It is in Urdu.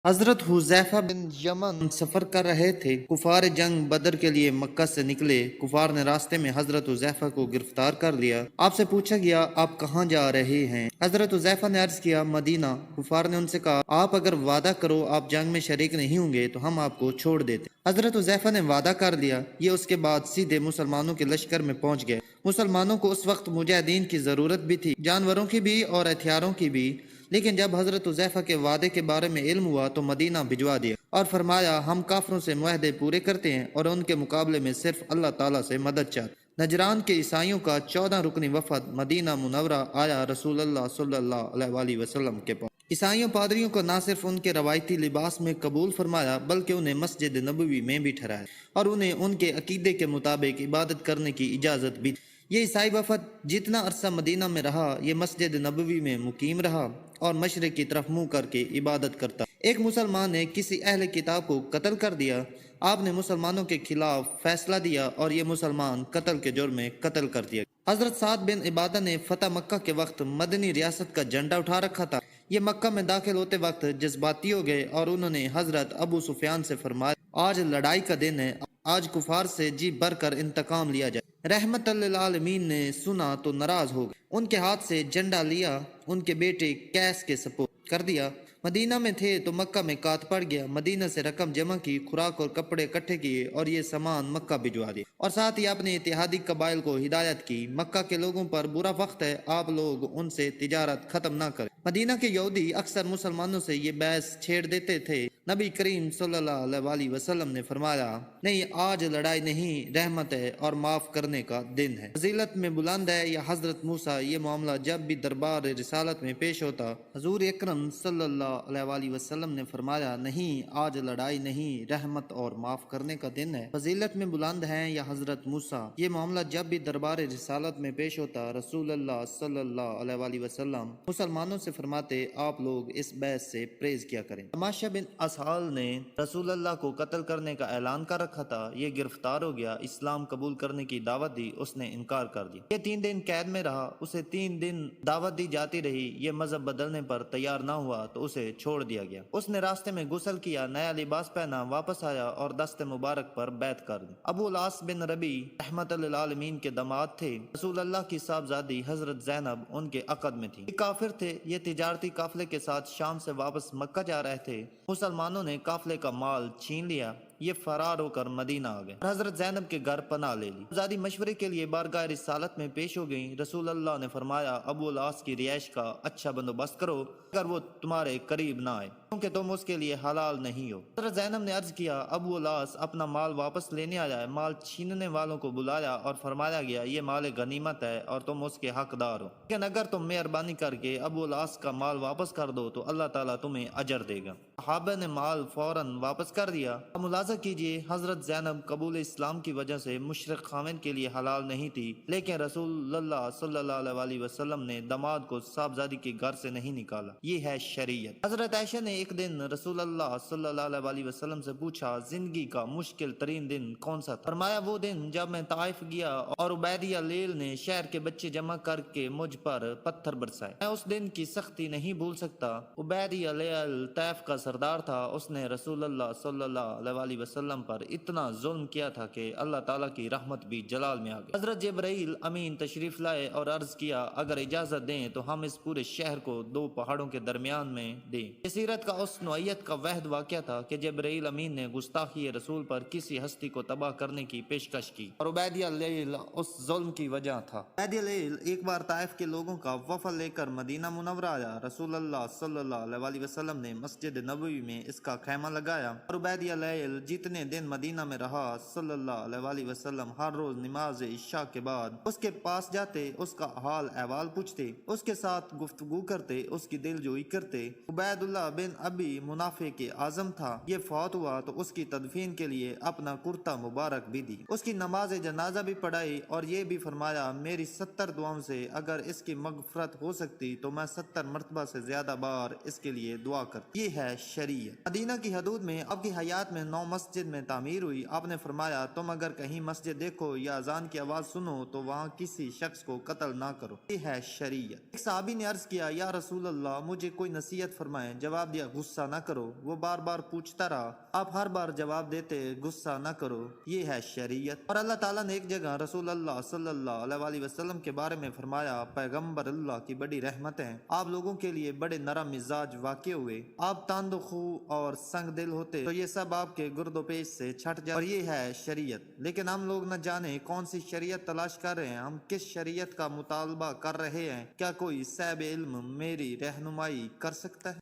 حضرت حذیفہ بن یمن سفر کر رہے تھے۔ کفار جنگ بدر کے لیے مکہ سے نکلے۔ کفار نے راستے میں حضرت حذیفہ کو گرفتار کر لیا۔ آپ سے پوچھا گیا آپ کہاں جا رہے ہیں؟ حضرت حذیفہ نے عرض کیا مدینہ۔ کفار نے ان سے کہا آپ اگر وعدہ کرو آپ جنگ میں شریک نہیں ہوں گے تو ہم آپ کو چھوڑ دیتے۔ حضرت حذیفہ نے وعدہ کر لیا۔ یہ اس کے بعد سیدھے مسلمانوں کے لشکر میں پہنچ گئے۔ مسلمانوں کو اس وقت مجاہدین کی ضرورت بھی تھی، جانوروں کی بھی اور ہتھیاروں کی بھی، لیکن جب حضرت حذیفہ کے وعدے کے بارے میں علم ہوا تو مدینہ بھجوا دیا اور فرمایا ہم کافروں سے معاہدے پورے کرتے ہیں اور ان کے مقابلے میں صرف اللہ تعالیٰ سے مدد چاہتے۔ نجران کے عیسائیوں کا 14 رکنی وفد مدینہ منورہ آیا رسول اللہ صلی اللہ علیہ وآلہ وسلم کے پاس۔ عیسائیوں پادریوں کو نہ صرف ان کے روایتی لباس میں قبول فرمایا بلکہ انہیں مسجد نبوی میں بھی ٹھہرایا اور انہیں ان کے عقیدے کے مطابق عبادت کرنے کی اجازت بھی دی۔ یہ عیسائی وفد جتنا عرصہ مدینہ میں رہا یہ مسجد نبوی میں مقیم رہا اور مشرق کی طرف منہ کر کے عبادت کرتا۔ ایک مسلمان نے کسی اہل کتاب کو قتل کر دیا۔ آپ نے مسلمانوں کے خلاف فیصلہ دیا اور یہ مسلمان قتل کے جرم میں قتل کر دیا۔ حضرت سعد بن عبادہ نے فتح مکہ کے وقت مدنی ریاست کا جھنڈا اٹھا رکھا تھا۔ یہ مکہ میں داخل ہوتے وقت جذباتی ہو گئے اور انہوں نے حضرت ابو سفیان سے فرمایا آج لڑائی کا دن ہے، آج کفار سے جی بھر کر انتقام لیا جائے۔ رحمت للعالمین نے سنا تو ناراض ہو گئے، ان کے ہاتھ سے جھنڈا لیا، ان کے بیٹے کیس کے سپرد کر دیا۔ مدینہ میں تھے تو مکہ میں کات پڑ گیا، مدینہ سے رقم جمع کی، خوراک اور کپڑے اکٹھے کیے اور یہ سامان مکہ بھجوا دیا اور ساتھ ہی اپنے اتحادی قبائل کو ہدایت کی مکہ کے لوگوں پر برا وقت ہے، آپ لوگ ان سے تجارت ختم نہ کریں۔ مدینہ کے یہودی اکثر مسلمانوں سے یہ بحث چھیڑ دیتے تھے۔ نبی کریم صلی اللہ علیہ وآلہ وسلم نے فرمایا نہیں، آج لڑائی نہیں، رحمت ہے اور معاف کرنے کا دن ہے، فضیلت میں بلند ہے۔ یا حضرت موسیٰ یہ معاملہ جب بھی دربار رسالت میں پیش ہوتا حضور اکرم صلی اللہ علیہ وآلہ وسلم نے فرمایا نہیں، آج لڑائی نہیں، رحمت اور معاف کرنے کا دن ہے، فضیلت میں بلند ہیں۔ یا حضرت موسیٰ یہ معاملہ جب بھی دربار رسالت میں پیش ہوتا رسول اللہ صلی اللہ علیہ وآلہ وسلم مسلمانوں سے فرماتے آپ لوگ اس بحث سے پرہیز کیا کریں۔ تماشا بن اسحال نے رسول اللہ کو قتل کرنے کا اعلان کر رکھا تھا، یہ گرفتار ہو گیا، اسلام قبول کرنے کی دعوت دی، اس نے انکار کر دیا۔ یہ 3 دن قید میں رہا، اسے 3 دن دعوت دی جاتی رہی، یہ مذہب بدلنے پر تیار نہ ہوا تو اسے چھوڑ دیا گیا۔ اس نے راستے میں غسل کیا، نیا لباس پہنا، واپس آیا اور دست مبارک پر بیعت کر دی۔ ابو العاص بن ربی رحمت للعالمین کے داماد تھے، رسول اللہ کی صاحبزادی حضرت زینب ان کے عقد میں تھی۔ یہ کافر تھے، یہ تجارتی قافلے کے ساتھ شام سے واپس مکہ جا رہے تھے۔ مسلمانوں نے قافلے کا مال چھین لیا، یہ فرار ہو کر مدینہ آ گئے اور حضرت زینب کے گھر پناہ لے لی۔ زادی مشورے کے لیے بارگاہ رسالت میں پیش ہو گئیں۔ رسول اللہ نے فرمایا ابو العاص کی رہائش کا اچھا بندوبست کرو اگر وہ تمہارے قریب نہ آئے، کیونکہ تم اس کے لیے حلال نہیں ہو۔ حضرت زینب نے عرض کیا ابو العاص اپنا مال واپس لینے آیا ہے۔ مال چھیننے والوں کو بلایا اور فرمایا گیا یہ مال غنیمت ہے اور تم اس کے حقدار ہو، لیکن اگر تم مہربانی کر کے ابو العاص کا مال واپس کر دو تو اللہ تعالیٰ تمہیں اجر دے گا۔ صحابہ نے مال فوراً واپس کر دیا۔ ملاحظہ کیجئے حضرت زینب قبول اسلام کی وجہ سے مشرق خاوند کے لیے حلال نہیں تھی، لیکن رسول اللہ صلی اللہ علیہ وآلہ وسلم نے داماد کو صاحبزادی کے گھر سے نہیں نکالا، یہ ہے شریعت۔ حضرت عائشہ نے ایک دن رسول اللہ صلی اللہ علیہ وآلہ وسلم سے پوچھا زندگی کا مشکل ترین دن کون سا تھا؟ فرمایا وہ دن جب میں طائف گیا اور عبیدیہ لیل نے شہر کے بچے جمع کر کے مجھ پر پتھر برسائے، میں اس دن کی سختی نہیں بھول سکتا۔ عبیدیہ لیل طائف کا سردار تھا، اس نے رسول اللہ صلی اللہ علیہ وآلہ وسلم پر اتنا ظلم کیا تھا کہ اللہ تعالیٰ کی رحمت بھی جلال میں آ گئی۔ حضرت جبرائیل امین تشریف لائے اور عرض کیا اگر اجازت دیں تو ہم اس پورے شہر کو 2 پہاڑوں کے درمیان میں دیں۔ یہ سیرت کا اس نوعیت کا وحد واقعہ تھا کہ جبرائیل امین نے گستاخی رسول پر کسی ہستی کو تباہ کرنے کی پیشکش کی اور عبیدیہ لیل اس ظلم کی وجہ تھا۔ عبیدیہ لیل ایک بار طائف کے لوگوں کا وفد لے کر مدینہ منورہ آیا۔ رسول اللہ صلی اللہ علیہ وآلہ وسلم نے مسجد نبوی میں اس کا خیمہ لگایا اور عبیدیہ لیل جتنے دن مدینہ میں رہا صلی اللہ علیہ وآلہ وسلم ہر روز نماز عشاء کے بعد اس کے پاس جاتے، اس کا حال احوال پوچھتے، اس کے ساتھ گفتگو کرتے، اس کی دل جوئی کرتے۔ عبید اللہ بن ابی منافق اعظم تھا، یہ فوت ہوا تو اس کی تدفین کے لیے اپنا کرتا مبارک بھی دی، اس کی نماز جنازہ بھی پڑھائی اور یہ بھی فرمایا میری 70 دعاؤں سے اگر اس کی مغفرت ہو سکتی تو میں 70 مرتبہ سے زیادہ بار اس کے لیے دعا کرتا۔ یہ ہے شریعت۔ مدینہ کی حدود میں آپ کی حیات میں 9 مسجد میں تعمیر ہوئی۔ آپ نے فرمایا تم اگر کہیں مسجد دیکھو یا اذان کی آواز سنو تو وہاں کسی شخص کو قتل نہ کرو، یہ ہے شریعت۔ ایک صحابی نے عرض کیا یا رسول اللہ مجھے کوئی نصیحت فرمائیں۔ جواب دیا غصہ نہ کرو۔ وہ بار بار پوچھتا رہا، آپ ہر بار جواب دیتے غصہ نہ کرو، یہ ہے شریعت۔ اور اللہ تعالیٰ نے ایک جگہ رسول اللہ صلی اللہ علیہ وآلہ وسلم کے بارے میں فرمایا پیغمبر اللہ کی بڑی رحمتیں آپ لوگوں کے لیے بڑے نرم مزاج واقع ہوئے، آپ تاند خو اور سنگ دل ہوتے تو یہ سب آپ کے گرد و پیش سے چھٹ جائے، اور یہ ہے شریعت۔ لیکن ہم لوگ نہ جانے کون سی شریعت تلاش کر رہے ہیں، ہم کس شریعت کا مطالبہ کر رہے ہیں، کیا کوئی صاحب علم میری رہنمائی کر سکتا ہے؟